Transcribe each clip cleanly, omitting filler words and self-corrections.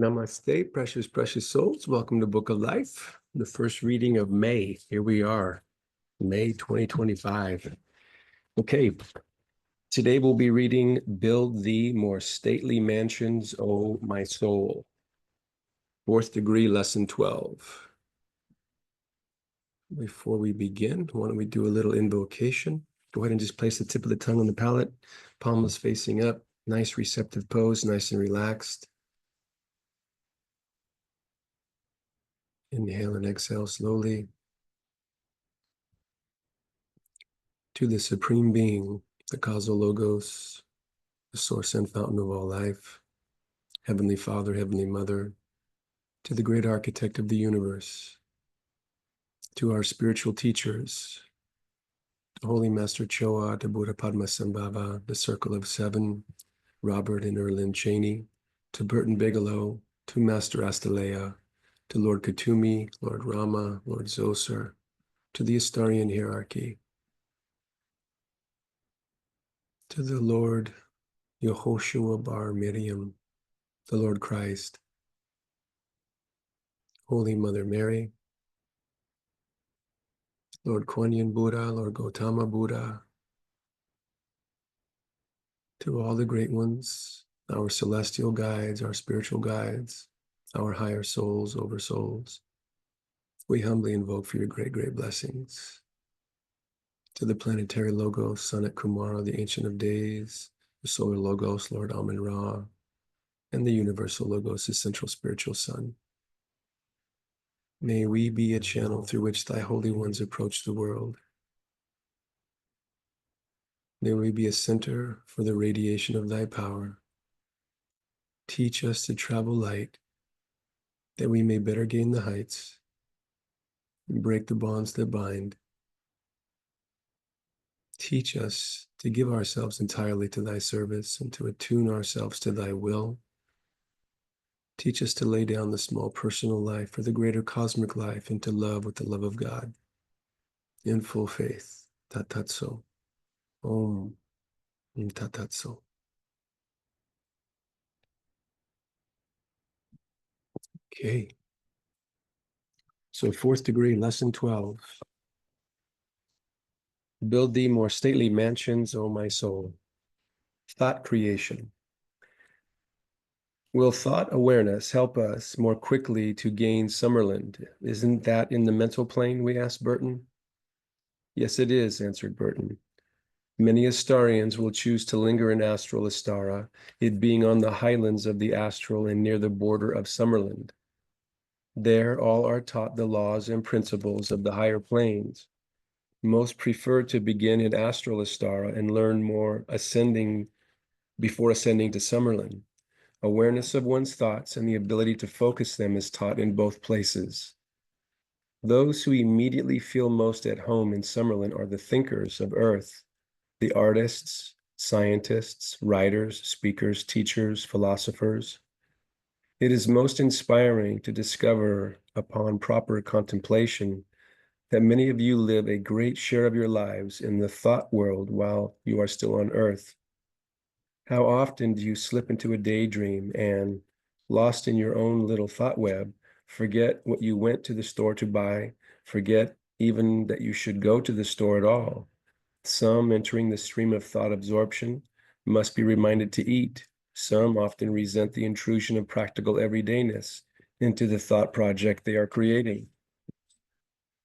Namaste, precious, precious souls. Welcome to Book of Life, the first reading of May. Here we are, May 2025. Okay, today we'll be reading Build Thee More Stately Mansions, O My Soul. Fourth degree, lesson 12. Before we begin, why don't we do a little invocation? Go ahead and just place the tip of the tongue on the palate, palms facing up, nice receptive pose, nice and relaxed. Inhale and exhale slowly. To the Supreme Being, the causal logos, the source and fountain of all life, Heavenly Father, Heavenly Mother, to the great architect of the universe, to our spiritual teachers, to Holy Master Choa, to Buddha Padmasambhava, the Circle of Seven, Robert and Earlyne Chaney, to Burton Bigelow, to Master Astara, to Lord Kuthumi, Lord Rama, Lord Zoser, to the Astarian hierarchy, to the Lord Yehoshua Bar Miriam, the Lord Christ, Holy Mother Mary, Lord Kuan Yin Buddha, Lord Gautama Buddha, to all the great ones, our celestial guides, our spiritual guides, our higher souls over souls, we humbly invoke for your great, great blessings. To the planetary logos, Sanat Kumara, the Ancient of Days, the solar logos, Lord Amun-Ra, and the universal logos, the central spiritual sun. May we be a channel through which thy holy ones approach the world. May we be a center for the radiation of thy power. Teach us to travel light, that we may better gain the heights and break the bonds that bind. Teach us to give ourselves entirely to thy service and to attune ourselves to thy will. Teach us to lay down the small personal life for the greater cosmic life and to love with the love of God. In full faith. Tat tat so. Om. Tat tat so. Okay. So fourth degree, lesson 12. Build thee more stately mansions, O my soul. Thought creation. Will thought awareness help us more quickly to gain Summerland? Isn't that in the mental plane, we asked Burton. Yes, it is, answered Burton. Many Astarians will choose to linger in astral Astara, it being on the highlands of the astral and near the border of Summerland. There all are taught the laws and principles of the higher planes. Most prefer to begin in astral Astara and learn more before ascending to Summerland. Awareness of one's thoughts and the ability to focus them is taught in both places. Those who immediately feel most at home in Summerland are the thinkers of Earth, the artists, scientists, writers, speakers, teachers, philosophers. It is most inspiring to discover upon proper contemplation that many of you live a great share of your lives in the thought world while you are still on Earth. How often do you slip into a daydream and, lost in your own little thought web, forget what you went to the store to buy, forget even that you should go to the store at all? Some, entering the stream of thought absorption, must be reminded to eat. Some often resent the intrusion of practical everydayness into the thought project they are creating.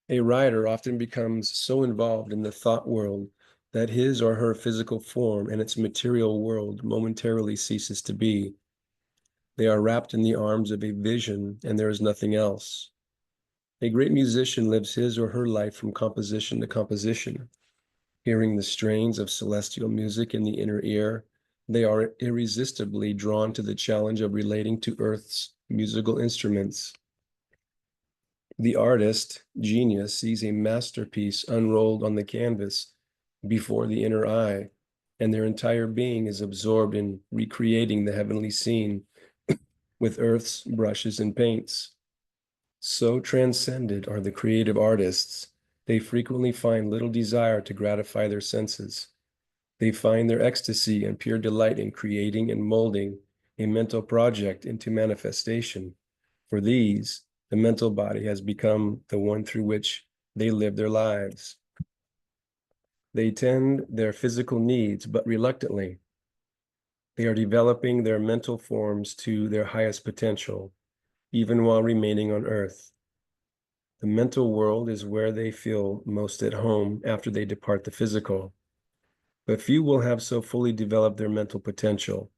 A writer often becomes so involved in the thought world that his or her physical form and its material world momentarily ceases to be. They are wrapped in the arms of a vision, and there is nothing else. A great musician lives his or her life from composition to composition. Hearing the strains of celestial music in the inner ear, they are irresistibly drawn to the challenge of relating to Earth's musical instruments. The artist, genius, sees a masterpiece unrolled on the canvas before the inner eye, and their entire being is absorbed in recreating the heavenly scene with Earth's brushes and paints. So transcended are the creative artists, they frequently find little desire to gratify their senses. They find their ecstasy and pure delight in creating and molding a mental project into manifestation. For these, the mental body has become the one through which they live their lives. They tend their physical needs, but reluctantly. They are developing their mental forms to their highest potential, even while remaining on Earth. The mental world is where they feel most at home after they depart the physical. But few will have so fully developed their mental potential.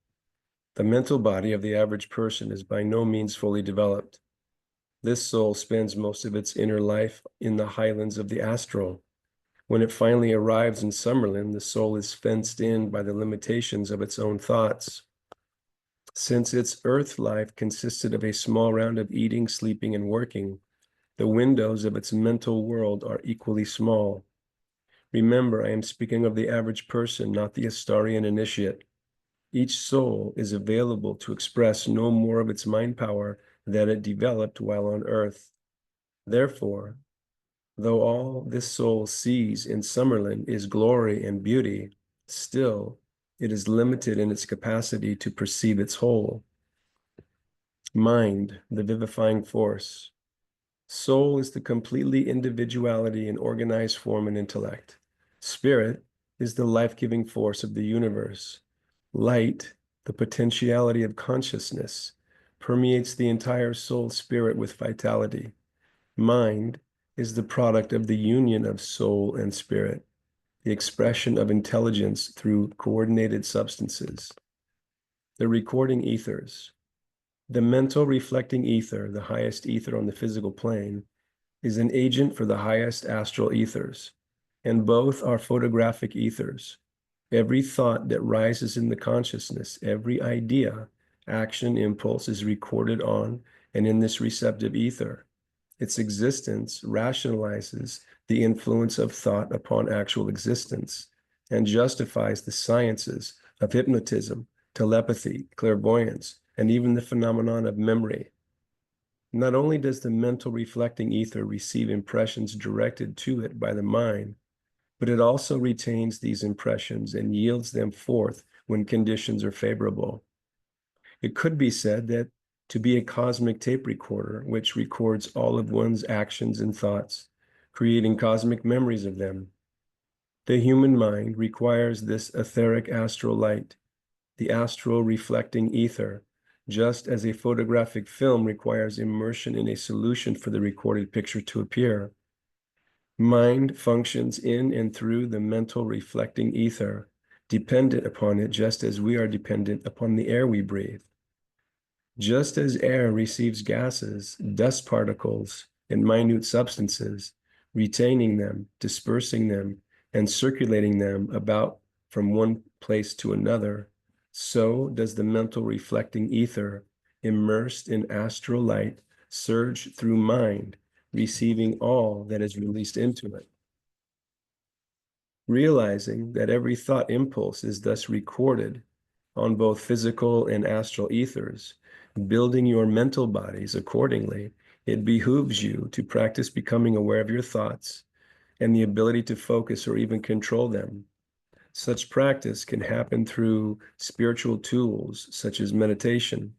The mental body of the average person is by no means fully developed. This soul spends most of its inner life in the highlands of the astral. When it finally arrives in Summerland, the soul is fenced in by the limitations of its own thoughts. Since its earth life consisted of a small round of eating, sleeping, and working, the windows of its mental world are equally small. Remember, I am speaking of the average person, not the Astarian initiate. Each soul is available to express no more of its mind power than it developed while on Earth. Therefore, though all this soul sees in Summerland is glory and beauty, still it is limited in its capacity to perceive its whole. Mind, the vivifying force. Soul is the completely individuality in organized form and intellect. Spirit is the life-giving force of the universe. Light, the potentiality of consciousness, permeates the entire soul spirit with vitality. Mind is the product of the union of soul and spirit, the expression of intelligence through coordinated substances. The recording ethers. The mental reflecting ether, the highest ether on the physical plane, is an agent for the highest astral ethers, and both are photographic ethers. Every thought that rises in the consciousness, every idea, action, impulse is recorded on and in this receptive ether. Its existence rationalizes the influence of thought upon actual existence and justifies the sciences of hypnotism, telepathy, clairvoyance, and even the phenomenon of memory. Not only does the mental reflecting ether receive impressions directed to it by the mind, but it also retains these impressions and yields them forth when conditions are favorable. It could be said that to be a cosmic tape recorder, which records all of one's actions and thoughts, creating cosmic memories of them. The human mind requires this etheric astral light, the astral reflecting ether, just as a photographic film requires immersion in a solution for the recorded picture to appear. Mind functions in and through the mental reflecting ether, dependent upon it just as we are dependent upon the air we breathe. Just as air receives gases, dust particles, and minute substances, retaining them, dispersing them, and circulating them about from one place to another, so does the mental reflecting ether, immersed in astral light, surge through mind, receiving all that is released into it. Realizing that every thought impulse is thus recorded on both physical and astral ethers, building your mental bodies accordingly, it behooves you to practice becoming aware of your thoughts and the ability to focus or even control them. Such practice can happen through spiritual tools such as meditation.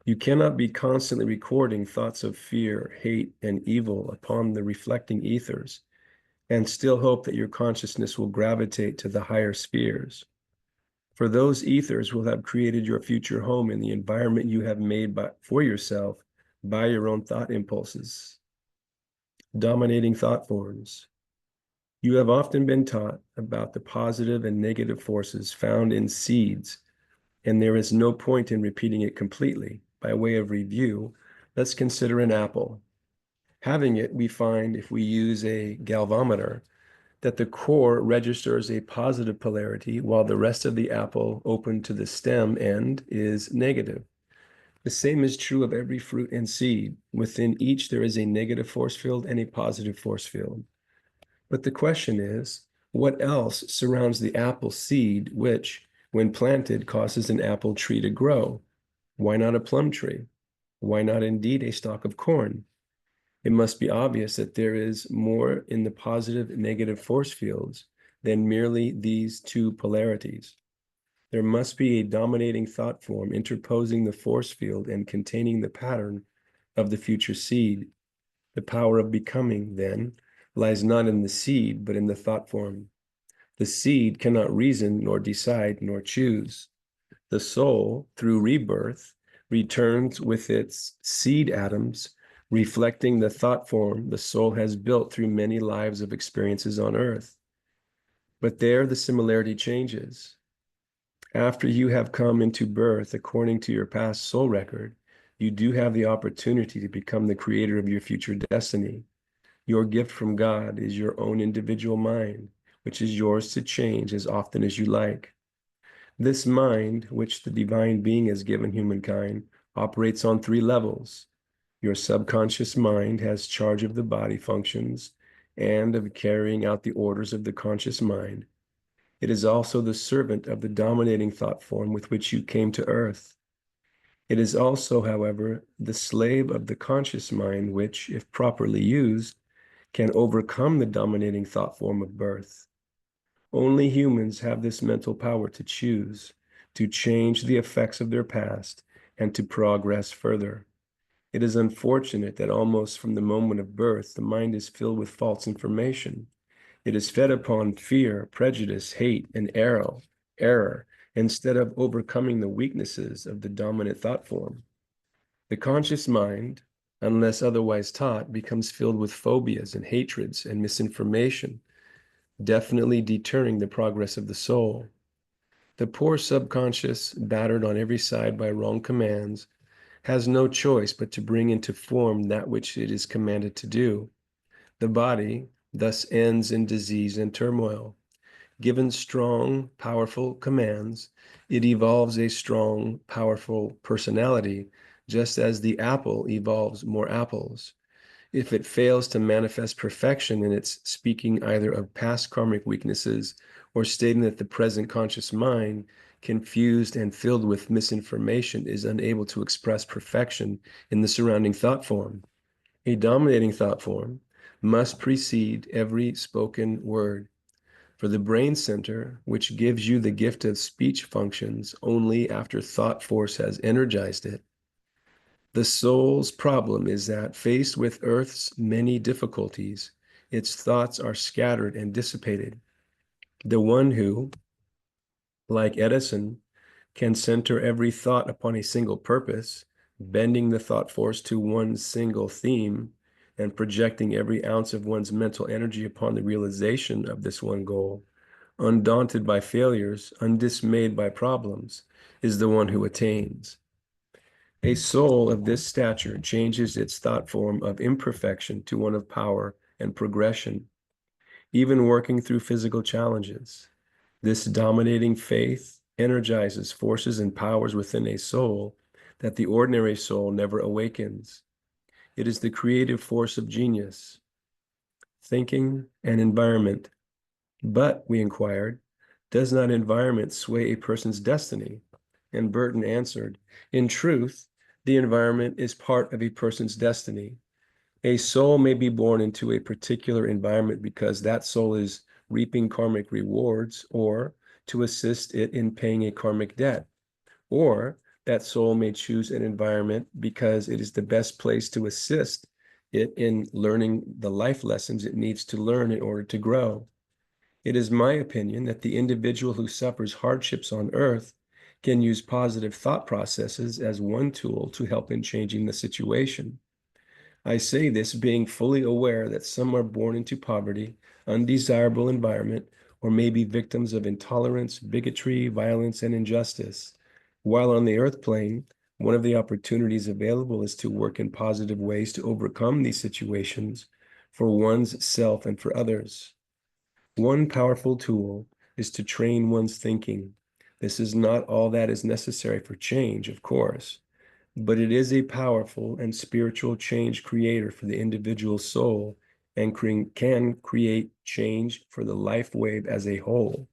You cannot be constantly recording thoughts of fear, hate, and evil upon the reflecting ethers and still hope that your consciousness will gravitate to the higher spheres. For those ethers will have created your future home in the environment you have made for yourself by your own thought impulses, dominating thought forms. You have often been taught about the positive and negative forces found in seeds, and there is no point in repeating it completely. By way of review, let's consider an apple. Having it, we find if we use a galvanometer, that the core registers a positive polarity while the rest of the apple open to the stem end is negative. The same is true of every fruit and seed. Within each, there is a negative force field and a positive force field. But the question is, what else surrounds the apple seed, which, when planted, causes an apple tree to grow? Why not a plum tree? Why not indeed a stalk of corn? It must be obvious that there is more in the positive and negative force fields than merely these two polarities. There must be a dominating thought form interposing the force field and containing the pattern of the future seed. The power of becoming, then, lies not in the seed, but in the thought form. The seed cannot reason, nor decide, nor choose. The soul, through rebirth, returns with its seed atoms, reflecting the thought form the soul has built through many lives of experiences on earth. But there the similarity changes. After you have come into birth according to your past soul record, you do have the opportunity to become the creator of your future destiny. Your gift from God is your own individual mind, which is yours to change as often as you like. This mind, which the divine being has given humankind, operates on 3 levels. Your subconscious mind has charge of the body functions and of carrying out the orders of the conscious mind. It is also the servant of the dominating thought form with which you came to earth. It is also, however, the slave of the conscious mind, which, if properly used, can overcome the dominating thought form of birth. Only humans have this mental power to choose, to change the effects of their past, and to progress further. It is unfortunate that almost from the moment of birth, the mind is filled with false information. It is fed upon fear, prejudice, hate, and error, instead of overcoming the weaknesses of the dominant thought form. The conscious mind, unless otherwise taught, becomes filled with phobias and hatreds and misinformation, definitely deterring the progress of the soul. The poor subconscious, battered on every side by wrong commands, has no choice but to bring into form that which it is commanded to do. The body thus ends in disease and turmoil. Given strong, powerful commands, it evolves a strong, powerful personality, just as the apple evolves more apples. If it fails to manifest perfection in its speaking either of past karmic weaknesses or stating that the present conscious mind, confused and filled with misinformation, is unable to express perfection in the surrounding thought form. A dominating thought form must precede every spoken word. For the brain center, which gives you the gift of speech, functions only after thought force has energized it. The soul's problem is that, faced with Earth's many difficulties, its thoughts are scattered and dissipated. The one who, like Edison, can center every thought upon a single purpose, bending the thought force to one single theme, and projecting every ounce of one's mental energy upon the realization of this one goal, undaunted by failures, undismayed by problems, is the one who attains. A soul of this stature changes its thought form of imperfection to one of power and progression, even working through physical challenges. This dominating faith energizes forces and powers within a soul that the ordinary soul never awakens. It is the creative force of genius, thinking, and environment. But, we inquired, does not environment sway a person's destiny? And Burton answered, in truth, the environment is part of a person's destiny. A soul may be born into a particular environment because that soul is reaping karmic rewards or to assist it in paying a karmic debt. Or that soul may choose an environment because it is the best place to assist it in learning the life lessons it needs to learn in order to grow. It is my opinion that the individual who suffers hardships on earth can use positive thought processes as one tool to help in changing the situation. I say this being fully aware that some are born into poverty, undesirable environment, or may be victims of intolerance, bigotry, violence, and injustice. While on the earth plane, one of the opportunities available is to work in positive ways to overcome these situations for one's self and for others. One powerful tool is to train one's thinking. This is not all that is necessary for change, of course, but it is a powerful and spiritual change creator for the individual soul and can create change for the life wave as a whole.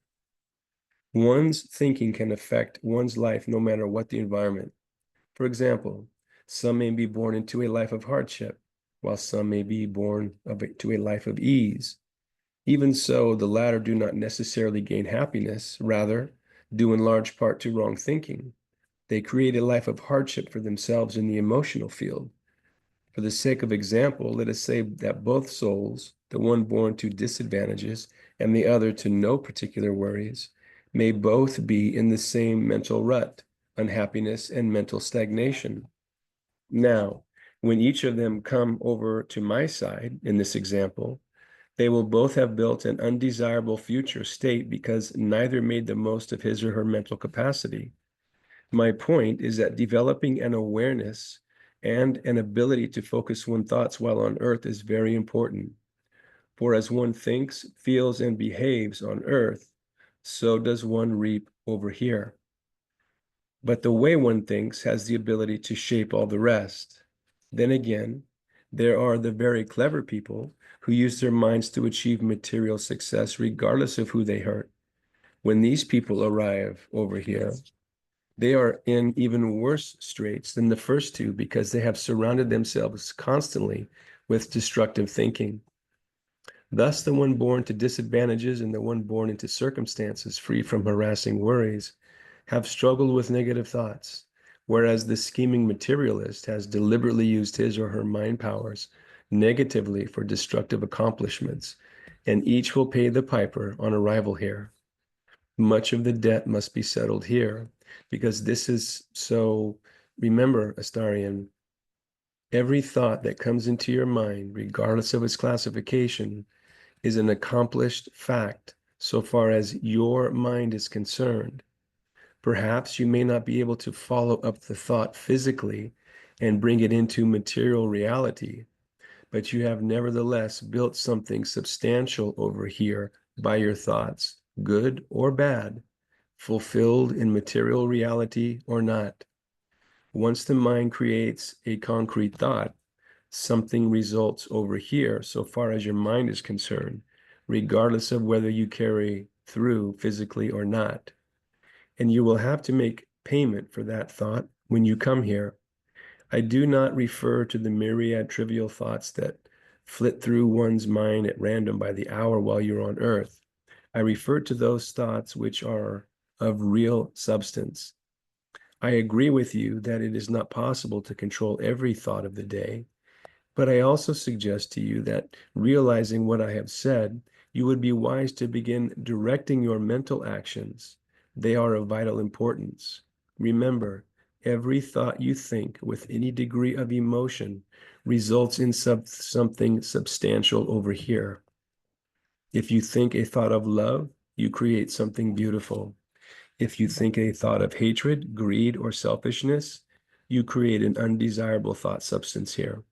One's thinking can affect one's life no matter what the environment. For example, some may be born into a life of hardship, while some may be born to a life of ease. Even so, the latter do not necessarily gain happiness. Rather, due in large part to wrong thinking. They create a life of hardship for themselves in the emotional field. For the sake of example, let us say that both souls, the one born to disadvantages and the other to no particular worries, may both be in the same mental rut, unhappiness, and mental stagnation. Now, when each of them come over to my side in this example, they will both have built an undesirable future state because neither made the most of his or her mental capacity. My point is that developing an awareness and an ability to focus one's thoughts while on earth is very important. For as one thinks, feels, and behaves on earth, so does one reap over here. But the way one thinks has the ability to shape all the rest. Then again, there are the very clever people who use their minds to achieve material success regardless of who they hurt. When these people arrive over here, they are in even worse straits than the first two because they have surrounded themselves constantly with destructive thinking. Thus, the one born to disadvantages and the one born into circumstances free from harassing worries have struggled with negative thoughts, whereas the scheming materialist has deliberately used his or her mind powers negatively for destructive accomplishments, and each will pay the piper on arrival here. Much of the debt must be settled here, because this is so. Remember, Astarian, every thought that comes into your mind, regardless of its classification, is an accomplished fact so far as your mind is concerned. Perhaps you may not be able to follow up the thought physically and bring it into material reality, but you have nevertheless built something substantial over here by your thoughts, good or bad, fulfilled in material reality or not. Once the mind creates a concrete thought, something results over here so far as your mind is concerned, regardless of whether you carry through physically or not. And you will have to make payment for that thought when you come here. I do not refer to the myriad trivial thoughts that flit through one's mind at random by the hour while you're on earth. I refer to those thoughts which are of real substance. I agree with you that it is not possible to control every thought of the day, but I also suggest to you that realizing what I have said, you would be wise to begin directing your mental actions. They are of vital importance. Remember, every thought you think with any degree of emotion results in something substantial over here. If you think a thought of love, you create something beautiful. If you think a thought of hatred, greed, or selfishness, you create an undesirable thought substance here.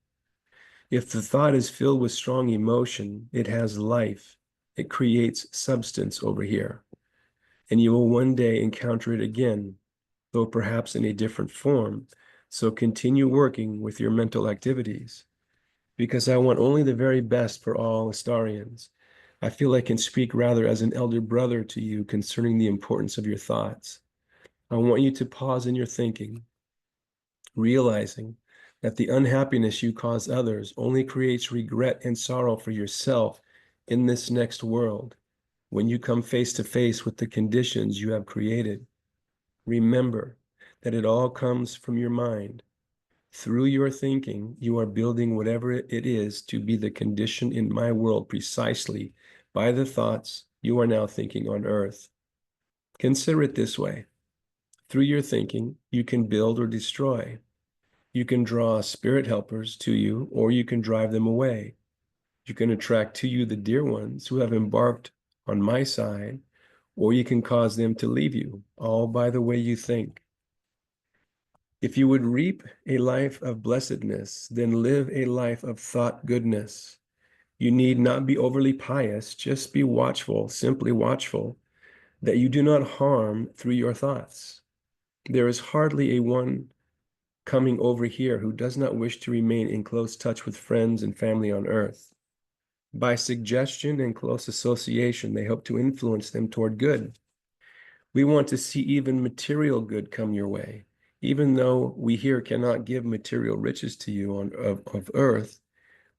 If the thought is filled with strong emotion, it has life. It creates substance over here. And you will one day encounter it again, though perhaps in a different form. So continue working with your mental activities, because I want only the very best for all Astarians. I feel I can speak rather as an elder brother to you concerning the importance of your thoughts. I want you to pause in your thinking, realizing that the unhappiness you cause others only creates regret and sorrow for yourself in this next world when you come face to face with the conditions you have created. Remember that it all comes from your mind. Through your thinking, you are building whatever it is to be the condition in my world precisely by the thoughts you are now thinking on earth. Consider it this way. Through your thinking, you can build or destroy. You can draw spirit helpers to you, or you can drive them away. You can attract to you the dear ones who have embarked on my side, or you can cause them to leave you, all by the way you think. If you would reap a life of blessedness, then live a life of thought goodness. You need not be overly pious, just be watchful, simply watchful, that you do not harm through your thoughts. There is hardly a one coming over here who does not wish to remain in close touch with friends and family on earth. By suggestion and close association, they hope to influence them toward good. We want to see even material good come your way. Even though we here cannot give material riches to you of earth,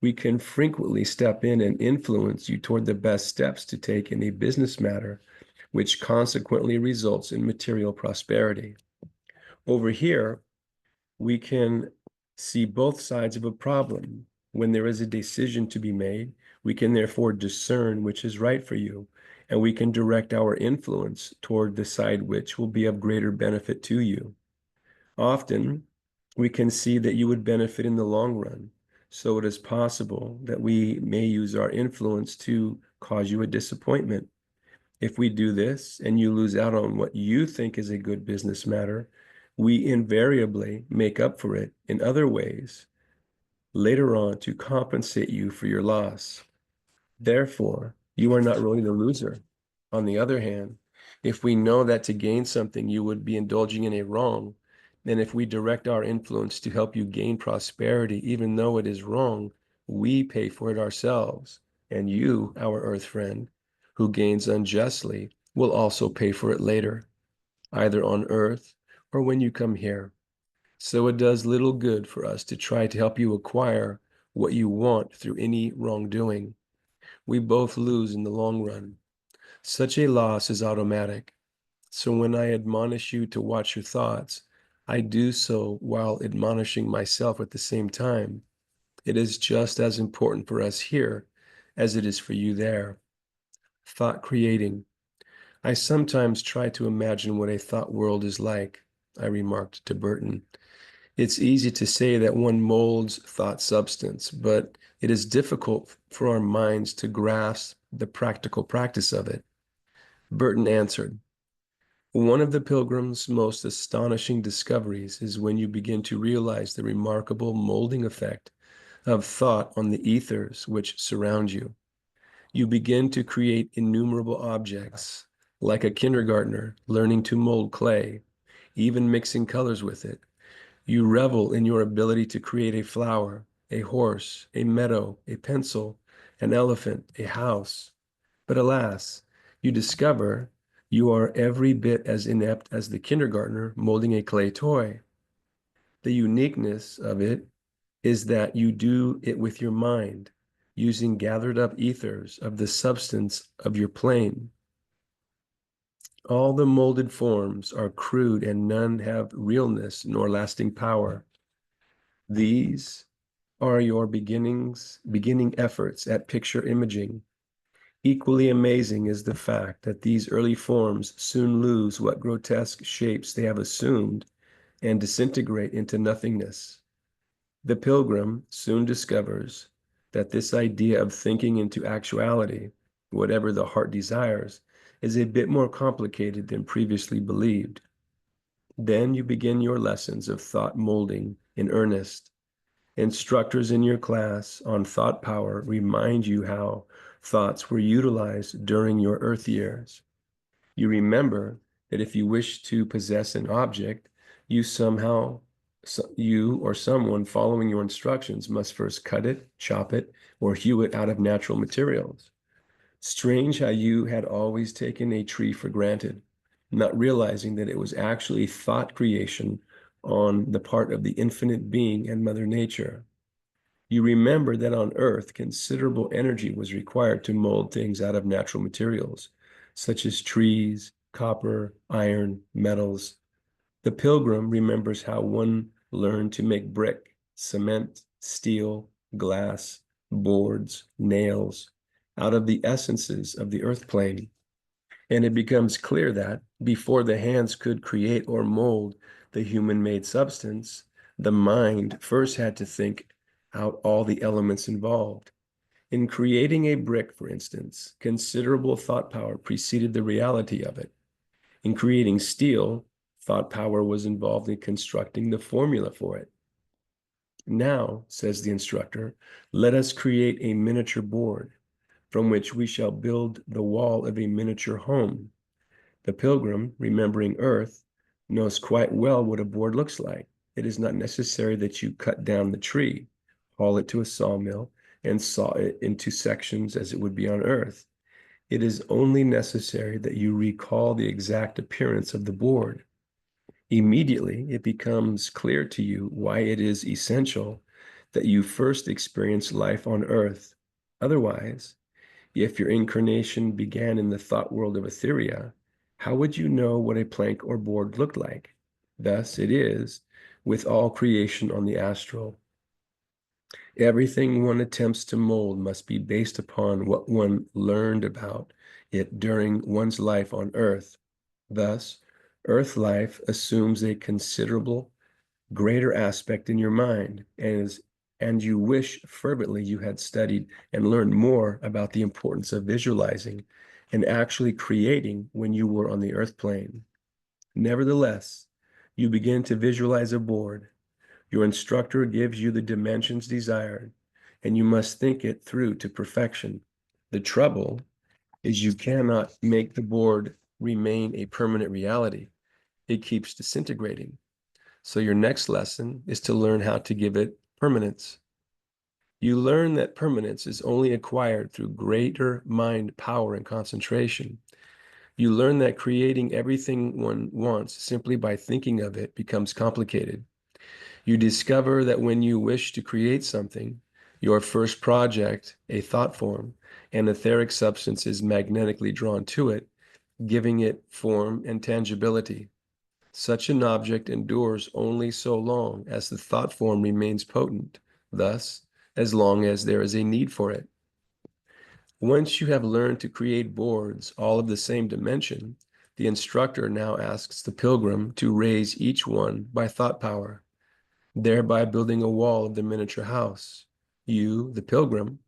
we can frequently step in and influence you toward the best steps to take in a business matter which consequently results in material prosperity. Over here, we can see both sides of a problem. When there is a decision to be made, we can therefore discern which is right for you, and we can direct our influence toward the side which will be of greater benefit to you. Often, we can see that you would benefit in the long run, so it is possible that we may use our influence to cause you a disappointment. If we do this and you lose out on what you think is a good business matter, we invariably make up for it in other ways later on to compensate you for your loss. Therefore, you are not really the loser. On the other hand, if we know that to gain something you would be indulging in a wrong, then if we direct our influence to help you gain prosperity, even though it is wrong, we pay for it ourselves. And you, our earth friend, who gains unjustly, will also pay for it later, either on earth or when you come here. So it does little good for us to try to help you acquire what you want through any wrongdoing. We both lose in the long run. Such a loss is automatic. So when I admonish you to watch your thoughts, I do so while admonishing myself at the same time. It is just as important for us here as it is for you there. Thought creating. I sometimes try to imagine what a thought world is like, I remarked to Burton. It's easy to say that one molds thought substance, but it is difficult for our minds to grasp the practical practice of it. Burton answered, one of the Pilgrim's most astonishing discoveries is when you begin to realize the remarkable molding effect of thought on the ethers which surround you. You begin to create innumerable objects, like a kindergartner learning to mold clay, even mixing colors with it. You revel in your ability to create a flower, a horse, a meadow, a pencil, an elephant, a house. But alas, you discover you are every bit as inept as the kindergartner molding a clay toy. The uniqueness of it is that you do it with your mind, using gathered up ethers of the substance of your plane. All the molded forms are crude and none have realness nor lasting power. These are your beginning efforts at picture imaging. Equally amazing is the fact that these early forms soon lose what grotesque shapes they have assumed and disintegrate into nothingness. The pilgrim soon discovers that this idea of thinking into actuality, whatever the heart desires, is a bit more complicated than previously believed. Then you begin your lessons of thought molding in earnest. Instructors in your class on thought power remind you how thoughts were utilized during your earth years. You remember that if you wish to possess an object, you or someone following your instructions must first cut it, chop it, or hew it out of natural materials. Strange how you had always taken a tree for granted, not realizing that it was actually thought creation on the part of the infinite being and Mother Nature. You remember that on Earth, considerable energy was required to mold things out of natural materials, such as trees, copper, iron, metals. The pilgrim remembers how one learned to make brick, cement, steel, glass, boards, nails, out of the essences of the earth plane. And it becomes clear that before the hands could create or mold the human-made substance, the mind first had to think out all the elements involved. In creating a brick, for instance, considerable thought power preceded the reality of it. In creating steel, thought power was involved in constructing the formula for it. Now, says the instructor, let us create a miniature board from which we shall build the wall of a miniature home. The pilgrim, remembering Earth, knows quite well what a board looks like. It is not necessary that you cut down the tree, haul it to a sawmill, and saw it into sections as it would be on Earth. It is only necessary that you recall the exact appearance of the board. Immediately, it becomes clear to you why it is essential that you first experience life on Earth. Otherwise, if your incarnation began in the thought world of Etheria, How would you know what a plank or board looked like? Thus it is with all creation on the astral. Everything one attempts to mold must be based upon what one learned about it during one's life on Earth. Thus, Earth life assumes a considerable greater aspect in your mind, and you wish fervently you had studied and learned more about the importance of visualizing and actually creating when you were on the Earth plane. Nevertheless, you begin to visualize a board. Your instructor gives you the dimensions desired, and you must think it through to perfection. The trouble is you cannot make the board remain a permanent reality. It keeps disintegrating. So your next lesson is to learn how to give it permanence. You learn that permanence is only acquired through greater mind power and concentration. You learn that creating everything one wants simply by thinking of it becomes complicated. You discover that when you wish to create something, your first project, a thought form, an etheric substance is magnetically drawn to it, giving it form and tangibility. Such an object endures only so long as the thought form remains potent, thus, as long as there is a need for it. Once you have learned to create boards all of the same dimension, the instructor now asks the pilgrim to raise each one by thought power, thereby building a wall of the miniature house. You, the pilgrim,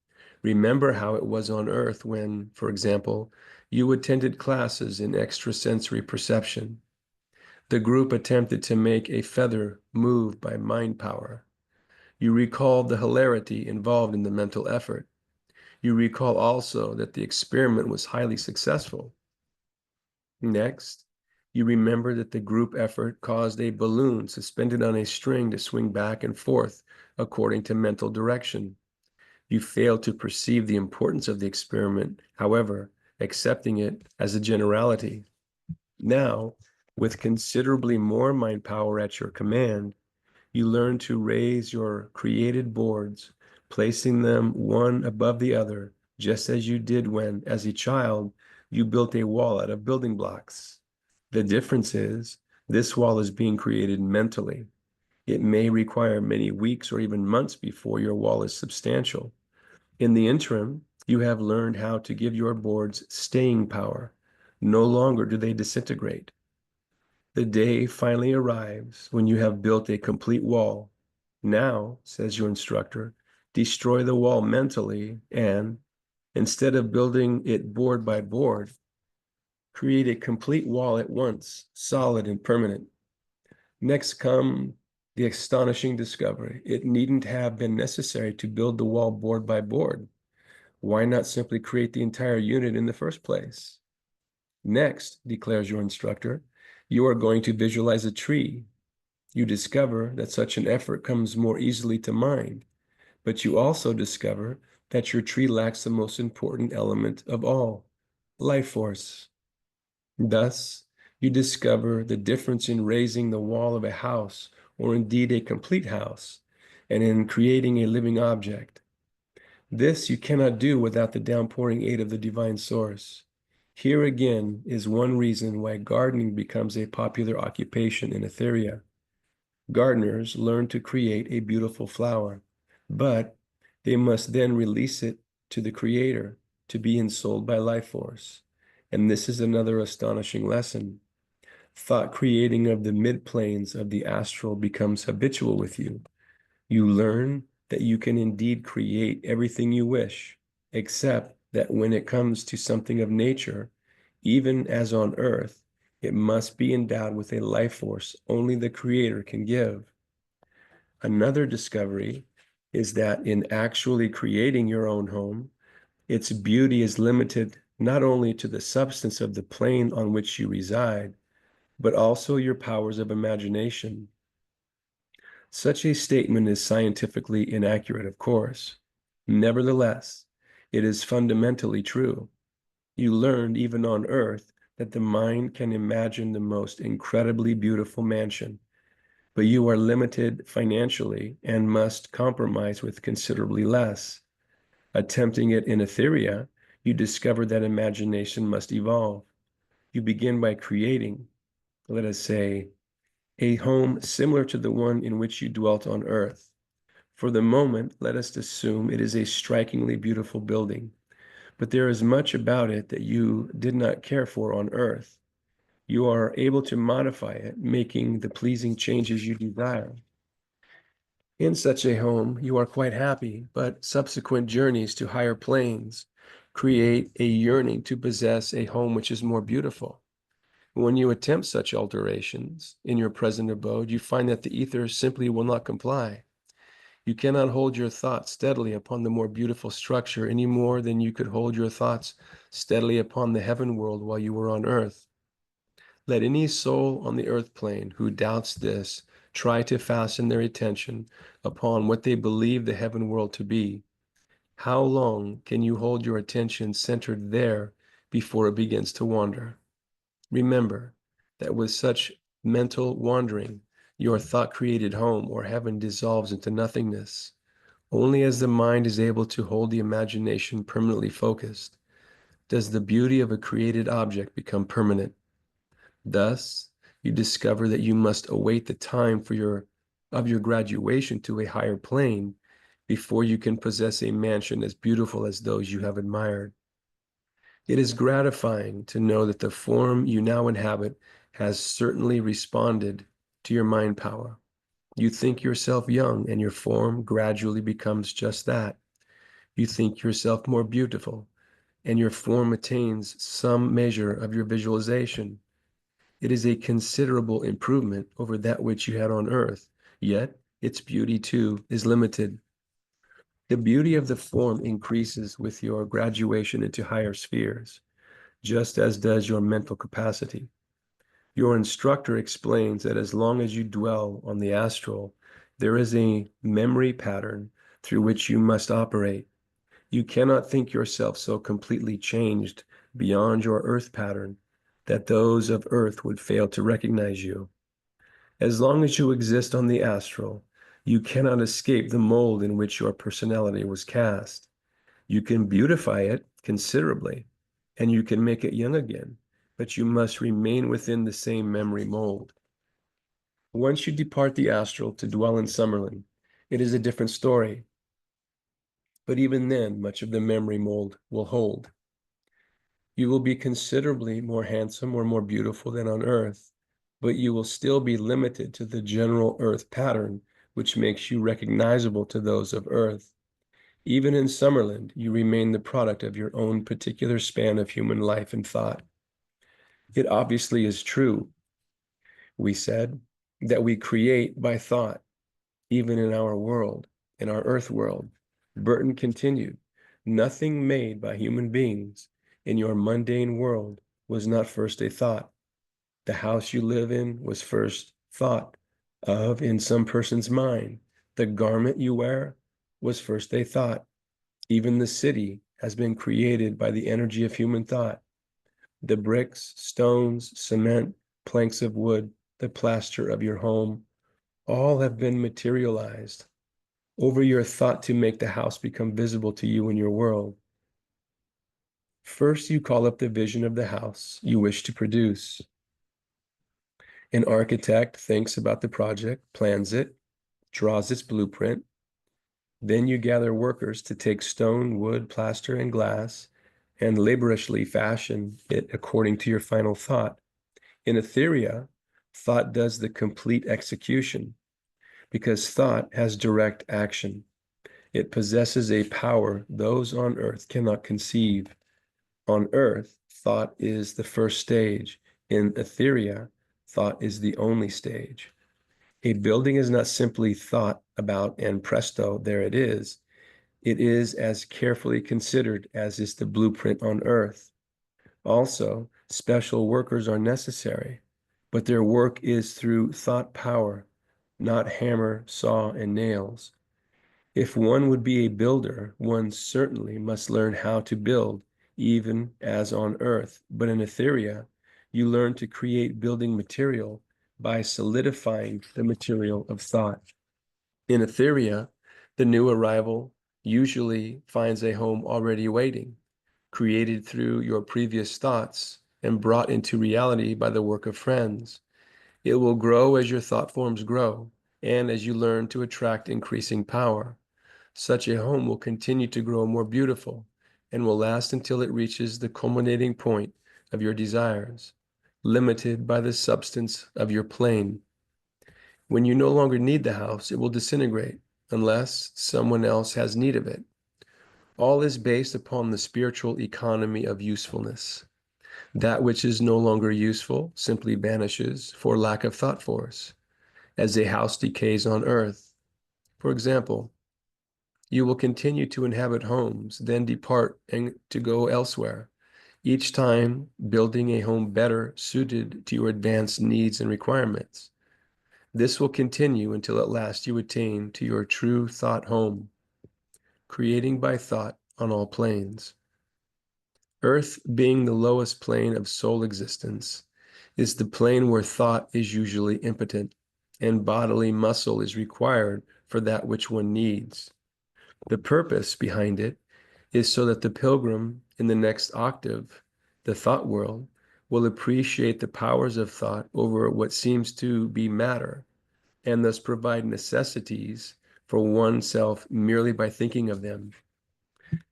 remember how it was on Earth when, for example, you attended classes in extrasensory perception. The group attempted to make a feather move by mind power. You recall the hilarity involved in the mental effort. You recall also that the experiment was highly successful. Next, you remember that the group effort caused a balloon suspended on a string to swing back and forth according to mental direction. You fail to perceive the importance of the experiment, however, accepting it as a generality. Now, with considerably more mind power at your command, you learn to raise your created boards, placing them one above the other, just as you did when, as a child, you built a wall out of building blocks. The difference is this wall is being created mentally. It may require many weeks or even months before your wall is substantial. In the interim, you have learned how to give your boards staying power. No longer do they disintegrate. The day finally arrives when you have built a complete wall. Now, says your instructor, destroy the wall mentally and, instead of building it board by board, create a complete wall at once, solid and permanent. Next come the astonishing discovery. It needn't have been necessary to build the wall board by board. Why not simply create the entire unit in the first place? Next, declares your instructor, you are going to visualize a tree. You discover that such an effort comes more easily to mind, but you also discover that your tree lacks the most important element of all, life force. Thus, you discover the difference in raising the wall of a house, or indeed a complete house, and in creating a living object. This you cannot do without the downpouring aid of the divine source. Here again is one reason why gardening becomes a popular occupation in Etheria. Gardeners learn to create a beautiful flower, but they must then release it to the Creator to be ensouled by life force. And this is another astonishing lesson. Thought creating of the midplanes of the astral becomes habitual with you. You learn that you can indeed create everything you wish, except that when it comes to something of nature, even as on earth, it must be endowed with a life force only the Creator can give. Another discovery is that in actually creating your own home, its beauty is limited not only to the substance of the plane on which you reside, but also your powers of imagination. Such a statement is scientifically inaccurate, of course. Nevertheless, it is fundamentally true. You learned even on Earth that the mind can imagine the most incredibly beautiful mansion, but you are limited financially and must compromise with considerably less. Attempting it in Etheria, you discover that imagination must evolve. You begin by creating, let us say, a home similar to the one in which you dwelt on earth. For the moment, let us assume it is a strikingly beautiful building, but there is much about it that you did not care for on earth. You are able to modify it, making the pleasing changes you desire. In such a home, you are quite happy, but subsequent journeys to higher planes create a yearning to possess a home which is more beautiful. When you attempt such alterations in your present abode, you find that the ether simply will not comply. You cannot hold your thoughts steadily upon the more beautiful structure any more than you could hold your thoughts steadily upon the heaven world while you were on earth. Let any soul on the earth plane who doubts this try to fasten their attention upon what they believe the heaven world to be. How long can you hold your attention centered there before it begins to wander? Remember that with such mental wandering, your thought-created home or heaven dissolves into nothingness. Only as the mind is able to hold the imagination permanently focused does the beauty of a created object become permanent. Thus, you discover that you must await the time of your graduation to a higher plane before you can possess a mansion as beautiful as those you have admired. It is gratifying to know that the form you now inhabit has certainly responded to your mind power. You think yourself young, and your form gradually becomes just that. You think yourself more beautiful, and your form attains some measure of your visualization. It is a considerable improvement over that which you had on earth, yet its beauty too is limited. The beauty of the form increases with your graduation into higher spheres, just as does your mental capacity. Your instructor explains that as long as you dwell on the astral, there is a memory pattern through which you must operate. You cannot think yourself so completely changed beyond your earth pattern that those of earth would fail to recognize you. As long as you exist on the astral, you cannot escape the mold in which your personality was cast. You can beautify it considerably, and you can make it young again, but you must remain within the same memory mold. Once you depart the astral to dwell in Summerlin, it is a different story. But even then, much of the memory mold will hold. You will be considerably more handsome or more beautiful than on earth, but you will still be limited to the general earth pattern, which makes you recognizable to those of earth. Even in Summerland, you remain the product of your own particular span of human life and thought. It obviously is true, we said, that we create by thought, even in our world, in our earth world. Burton continued, nothing made by human beings in your mundane world was not first a thought. The house you live in was first thought of in some person's mind. The garment you wear was first a thought. Even the city has been created by the energy of human thought. The bricks, stones, cement, planks of wood, the plaster of your home, all have been materialized over your thought to make the house become visible to you in your world. First, you call up the vision of the house you wish to produce. An architect thinks about the project, plans it, draws its blueprint. Then you gather workers to take stone, wood, plaster, and glass and laboriously fashion it according to your final thought. In Etheria, thought does the complete execution because thought has direct action. It possesses a power those on earth cannot conceive. On earth, thought is the first stage. In Etheria, thought is the only stage. A building is not simply thought about and presto, there it is. It is as carefully considered as is the blueprint on earth. Also, special workers are necessary, but their work is through thought power, not hammer, saw, and nails. If one would be a builder, one certainly must learn how to build, even as on earth. But in Etheria, you learn to create building material by solidifying the material of thought. In Etheria, the new arrival usually finds a home already waiting, created through your previous thoughts and brought into reality by the work of friends. It will grow as your thought forms grow, and as you learn to attract increasing power. Such a home will continue to grow more beautiful and will last until it reaches the culminating point of your desires, limited by the substance of your plane. When you no longer need the house, it will disintegrate unless someone else has need of it. All is based upon the spiritual economy of usefulness. That which is no longer useful simply vanishes for lack of thought force, as a house decays on earth. For example, you will continue to inhabit homes, then depart and to go elsewhere, each time building a home better suited to your advanced needs and requirements. This will continue until at last you attain to your true thought home, creating by thought on all planes. Earth, being the lowest plane of soul existence, is the plane where thought is usually impotent, and bodily muscle is required for that which one needs. The purpose behind it is so that the pilgrim in the next octave, the thought world, will appreciate the powers of thought over what seems to be matter, and thus provide necessities for oneself merely by thinking of them.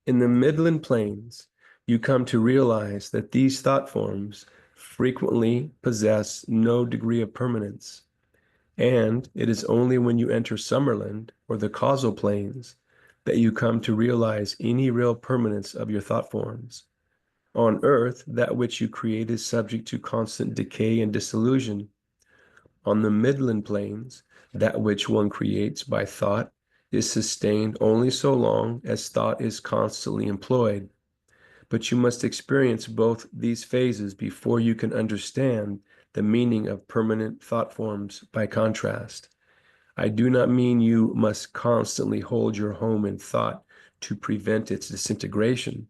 In the Midland Plains, you come to realize that these thought forms frequently possess no degree of permanence, and it is only when you enter Summerland or the causal planes that you come to realize any real permanence of your thought forms. On earth, that which you create is subject to constant decay and dissolution. On the Midland Planes, that which one creates by thought is sustained only so long as thought is constantly employed. But you must experience both these phases before you can understand the meaning of permanent thought forms by contrast. I do not mean you must constantly hold your home in thought to prevent its disintegration.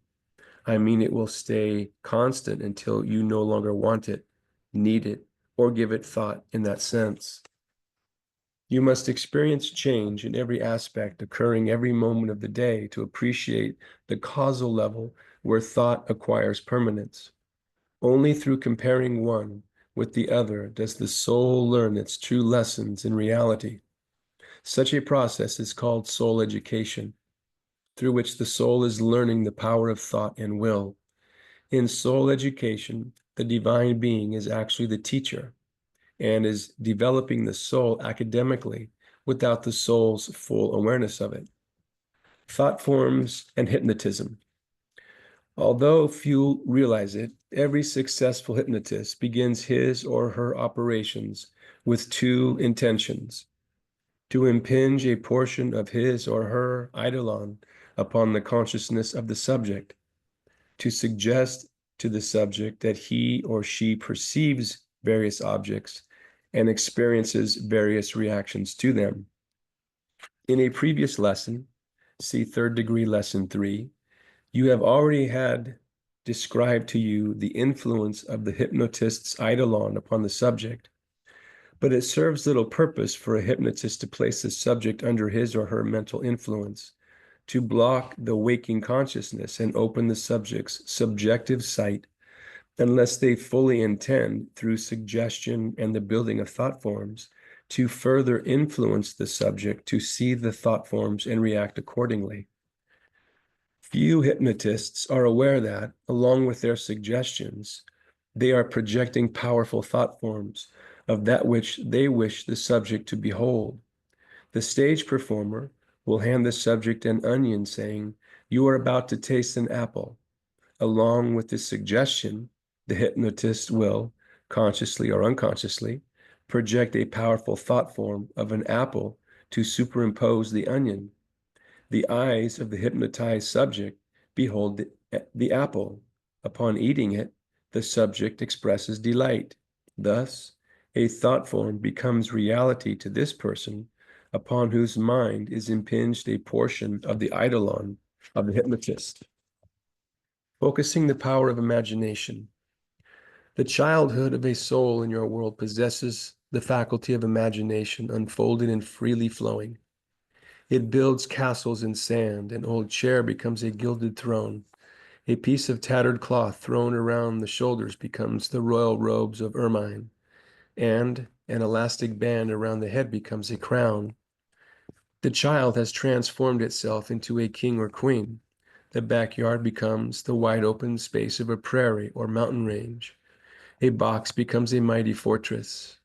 I mean it will stay constant until you no longer want it, need it, or give it thought in that sense. You must experience change in every aspect occurring every moment of the day to appreciate the causal level where thought acquires permanence. Only through comparing one with the other does the soul learn its true lessons in reality. Such a process is called soul education, through which the soul is learning the power of thought and will. In soul education, the divine being is actually the teacher and is developing the soul academically without the soul's full awareness of it. Thought forms and hypnotism. Although few realize it, every successful hypnotist begins his or her operations with two intentions: to impinge a portion of his or her eidolon upon the consciousness of the subject, to suggest to the subject that he or she perceives various objects and experiences various reactions to them. In a previous lesson, see third degree lesson 3, you have already had described to you the influence of the hypnotist's eidolon upon the subject. But it serves little purpose for a hypnotist to place the subject under his or her mental influence, to block the waking consciousness and open the subject's subjective sight, unless they fully intend, through suggestion and the building of thought forms, to further influence the subject to see the thought forms and react accordingly. Few hypnotists are aware that, along with their suggestions, they are projecting powerful thought forms of that which they wish the subject to behold. The stage performer will hand the subject an onion, saying, "You are about to taste an apple." Along with this suggestion, the hypnotist will, consciously or unconsciously, project a powerful thought form of an apple to superimpose the onion. The eyes of the hypnotized subject behold the apple. Upon eating it, the subject expresses delight. Thus, a thought form becomes reality to this person, upon whose mind is impinged a portion of the eidolon of the hypnotist. Focusing the power of imagination. The childhood of a soul in your world possesses the faculty of imagination unfolded and freely flowing. It builds castles in sand. An old chair becomes a gilded throne. A piece of tattered cloth thrown around the shoulders becomes the royal robes of ermine, and an elastic band around the head becomes a crown. The child has transformed itself into a king or queen. The backyard becomes the wide open space of a prairie or mountain range. A box becomes a mighty fortress.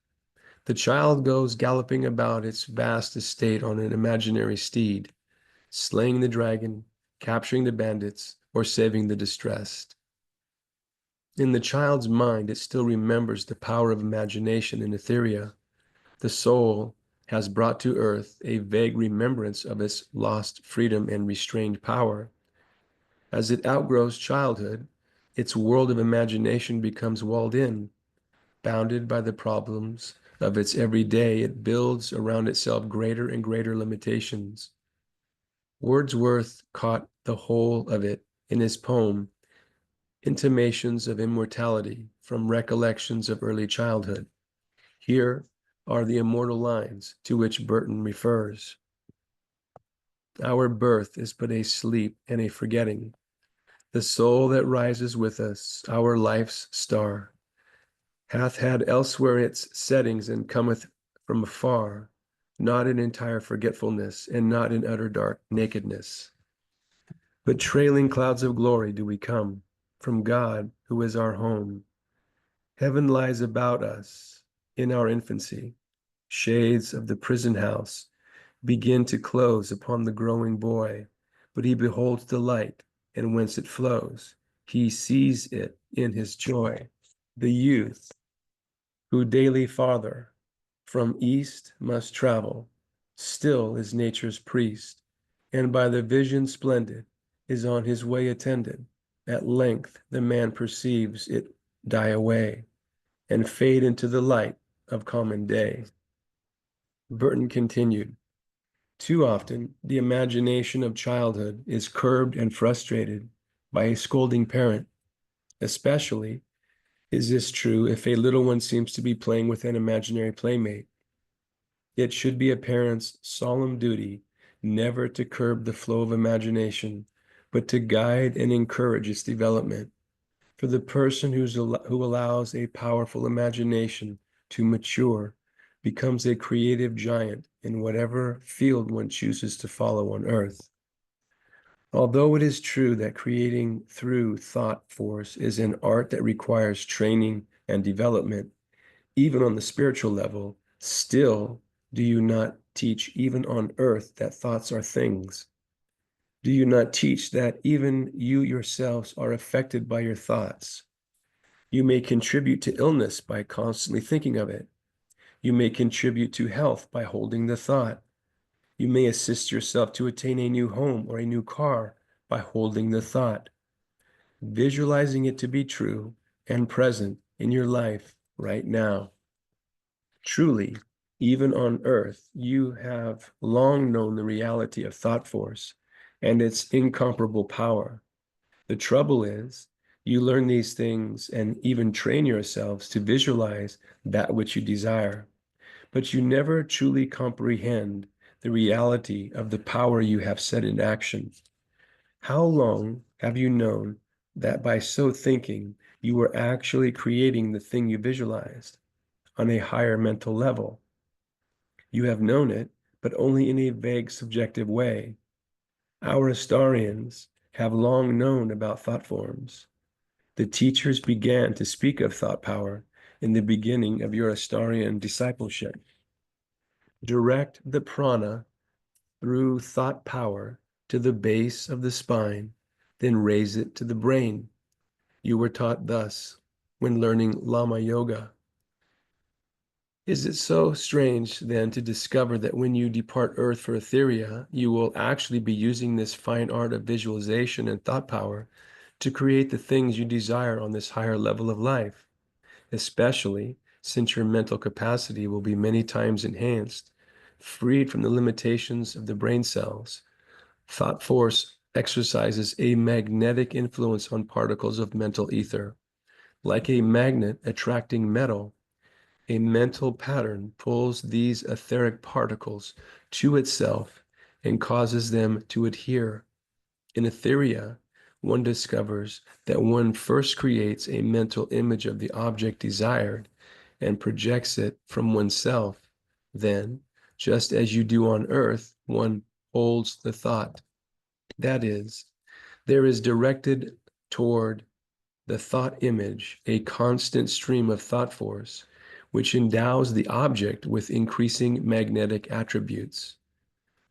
The child goes galloping about its vast estate on an imaginary steed, slaying the dragon, capturing the bandits, or saving the distressed. In the child's mind, it still remembers the power of imagination in Etheria. The soul has brought to earth a vague remembrance of its lost freedom and restrained power. As it outgrows childhood, its world of imagination becomes walled in, bounded by the problems of its everyday. It builds around itself greater and greater limitations. Wordsworth caught the whole of it in his poem, Intimations of Immortality from Recollections of Early Childhood. Here are the immortal lines to which Burton refers. Our birth is but a sleep and a forgetting. The soul that rises with us, our life's star, hath had elsewhere its settings and cometh from afar, not in entire forgetfulness and not in utter dark nakedness. But trailing clouds of glory do we come from God, who is our home. Heaven lies about us in our infancy. Shades of the prison house begin to close upon the growing boy, but he beholds the light, and whence it flows, he sees it in his joy. The youth, who daily farther from east must travel, still is nature's priest, and by the vision splendid is on his way attended. At length the man perceives it die away, and fade into the light of common day. Burton continued, too often the imagination of childhood is curbed and frustrated by a scolding parent. Especially is this true if a little one seems to be playing with an imaginary playmate. It should be a parent's solemn duty never to curb the flow of imagination, but to guide and encourage its development. For the person who allows a powerful imagination to mature becomes a creative giant in whatever field one chooses to follow on earth. Although it is true that creating through thought force is an art that requires training and development, even on the spiritual level, still do you not teach even on earth that thoughts are things? Do you not teach that even you yourselves are affected by your thoughts? You may contribute to illness by constantly thinking of it. You may contribute to health by holding the thought. You may assist yourself to attain a new home or a new car by holding the thought, visualizing it to be true and present in your life right now. Truly, even on earth, you have long known the reality of thought force and its incomparable power. The trouble is, you learn these things and even train yourselves to visualize that which you desire, but you never truly comprehend the reality of the power you have set in action. How long have you known that by so thinking, you were actually creating the thing you visualized on a higher mental level? You have known it, but only in a vague, subjective way. Our Astarians have long known about thought forms. The teachers began to speak of thought power in the beginning of your Astarian discipleship. Direct the prana through thought power to the base of the spine, then raise it to the brain. You were taught thus when learning Lama Yoga. Is it so strange then to discover that when you depart Earth for Etheria, you will actually be using this fine art of visualization and thought power to create the things you desire on this higher level of life, especially since your mental capacity will be many times enhanced, freed from the limitations of the brain cells. Thought force exercises a magnetic influence on particles of mental ether. Like a magnet attracting metal, a mental pattern pulls these etheric particles to itself and causes them to adhere. In Etheria, one discovers that one first creates a mental image of the object desired and projects it from oneself. Then, just as you do on earth, one holds the thought. That is, there is directed toward the thought image a constant stream of thought force, which endows the object with increasing magnetic attributes.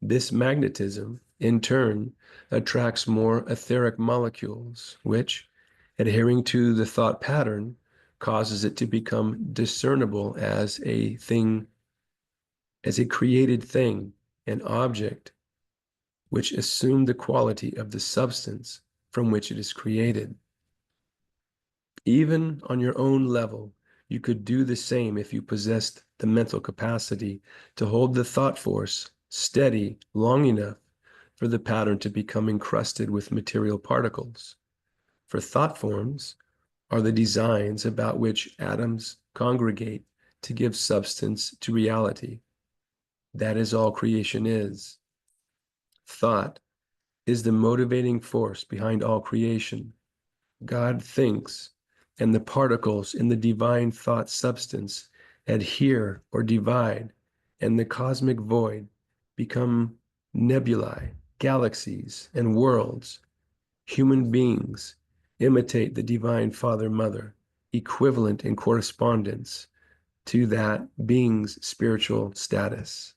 This magnetism, in turn, attracts more etheric molecules, which, adhering to the thought pattern, causes it to become discernible as a thing, as a created thing, an object, which assumed the quality of the substance from which it is created. Even on your own level, you could do the same if you possessed the mental capacity to hold the thought force steady long enough for the pattern to become encrusted with material particles. For thought forms are the designs about which atoms congregate to give substance to reality. That is all creation is. Thought is the motivating force behind all creation. God thinks, and the particles in the divine thought substance adhere or divide, and the cosmic void become nebulae, galaxies, and worlds. Human beings imitate the divine Father Mother, equivalent in correspondence to that being's spiritual status.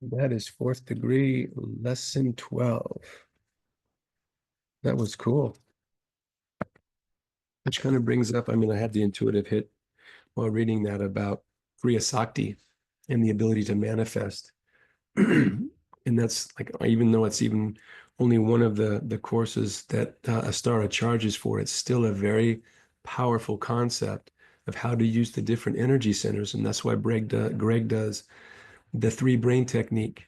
That is fourth degree, lesson 12. That was cool. Which kind of brings up, I mean, I had the intuitive hit while reading that about Kriya Sakti and the ability to manifest. And that's like, even though it's even only one of the courses that Astara charges for, it's still a very powerful concept of how to use the different energy centers. And that's why Greg does the 3 brain technique,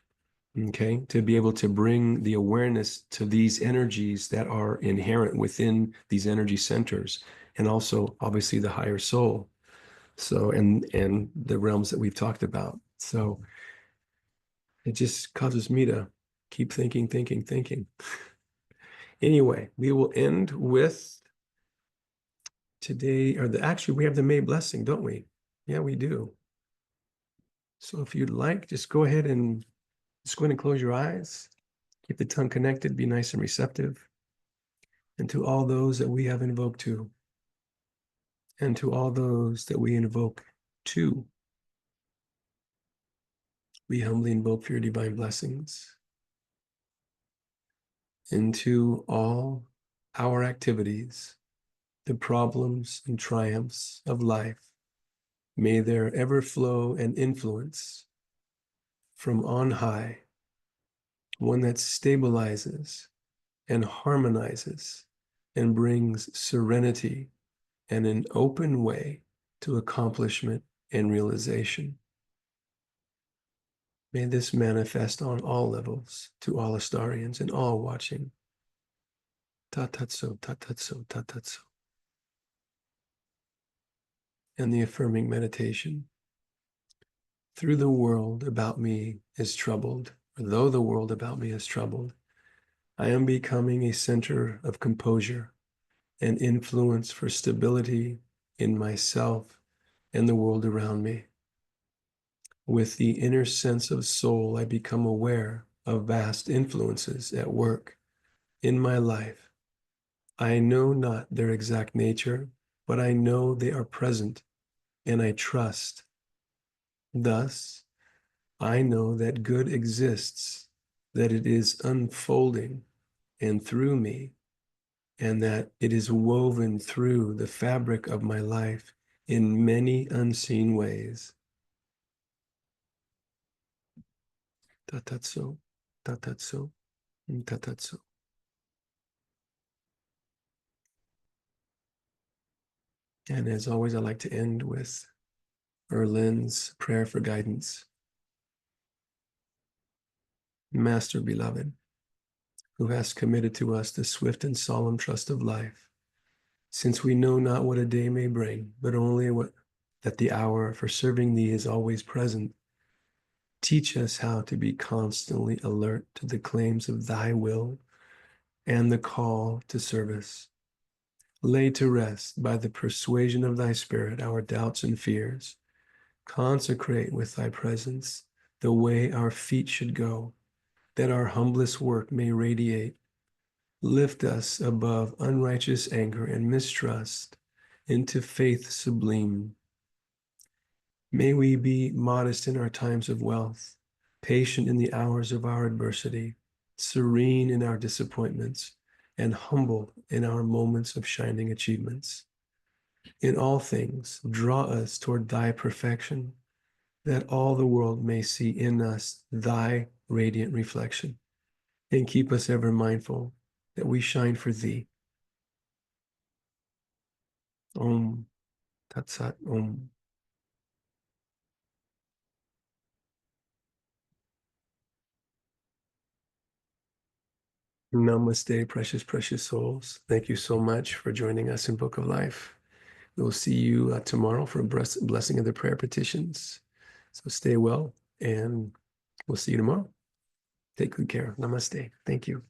okay, to be able to bring the awareness to these energies that are inherent within these energy centers, and also obviously the higher soul. So, and the realms that we've talked about. So it just causes me to keep thinking. Anyway, we will end with today, or actually we have the May blessing, don't we? Yeah, we do. So if you'd like, just go ahead and close your eyes. Keep the tongue connected, be nice and receptive. And to all those that we have invoked to, and to all those that we invoke to, we humbly invoke for your divine blessings into all our activities, the problems and triumphs of life. May there ever flow an influence from on high, one that stabilizes and harmonizes and brings serenity and an open way to accomplishment and realization. May this manifest on all levels to all Astarians and all watching. Tatatso, tatatso, tatatso. And the affirming meditation. Through the world about me is troubled, or though the world about me is troubled, I am becoming a center of composure and influence for stability in myself and the world around me. With the inner sense of soul, I become aware of vast influences at work in my life. I know not their exact nature, but I know they are present, and I trust. Thus, I know that good exists, that it is unfolding and through me, and that it is woven through the fabric of my life in many unseen ways. Tatatso, tatatso, tatatso. And as always, I like to end with Earlyne's prayer for guidance. Master beloved, who hast committed to us the swift and solemn trust of life, since we know not what a day may bring, but only that the hour for serving thee is always present, Teach us how to be constantly alert to the claims of thy will and the call to service. Lay to rest by the persuasion of thy spirit our doubts and fears. Consecrate with thy presence the way our feet should go, that our humblest work may radiate. Lift us above unrighteous anger and mistrust into faith sublime. May we be modest in our times of wealth, patient in the hours of our adversity, serene in our disappointments, and humble in our moments of shining achievements. In all things, draw us toward thy perfection, that all the world may see in us thy radiant reflection, and keep us ever mindful that we shine for thee. Om Tat Sat Om. Namaste, precious, precious souls. Thank you so much for joining us in Book of Life. We'll see you tomorrow for a blessing of the prayer petitions. So stay well, and we'll see you tomorrow. Take good care. Namaste. Thank you.